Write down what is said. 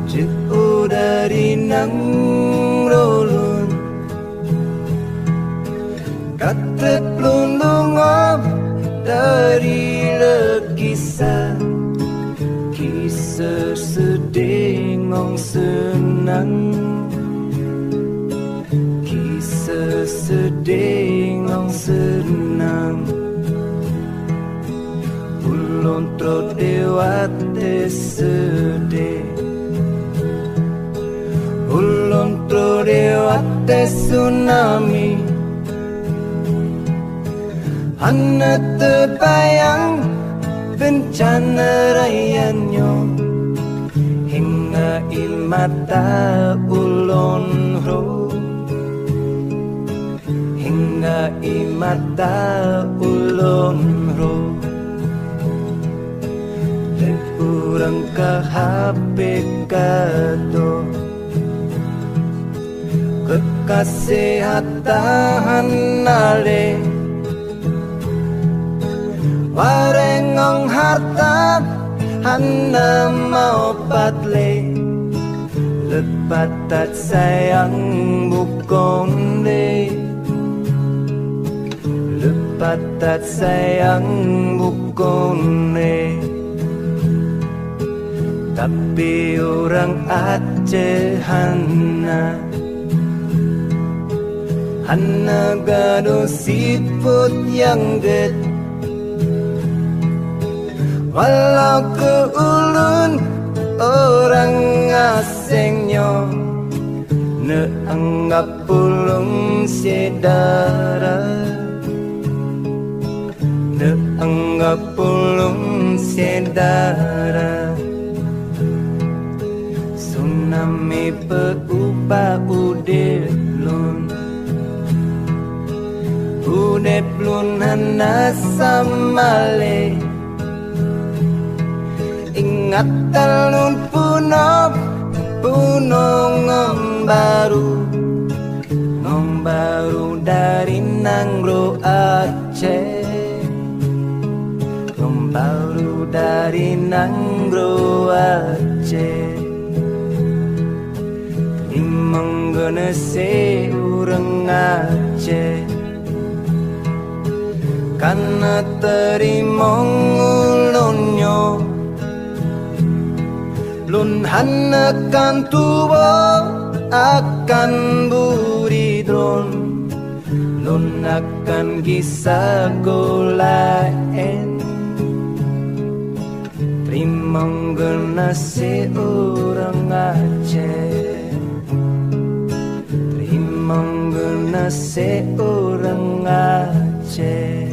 jauh dari nang rolun kata pelundungan dari lekisah kisah sedih ngong senang kisah sedih ngong senang ulun tro dewate sedih ulun tro dewate tsunami hana terbayang bencana rayanyo hingga imata ulun ro hingga imata ulun ro kurang ke HP kato kekasihatan nale warengong harta hana mau patle lepatat sayang bukong le lepatat sayang bukong le tapi orang Aceh hana gado siput yang get walau ke ulun orang asingnya ne anggap pulung sedara ne anggap pulung sedara tsunami perupa udet lun hana samale ingat talun puno ngombaru dari Nangro Aceh ngombaru dari Nangro Aceh mengenese urang Aceh karena terima ulunnya lun hanakan tuwa akan buridron lun akan kisah golaen terima genase orang Aceh terima genase orang Aceh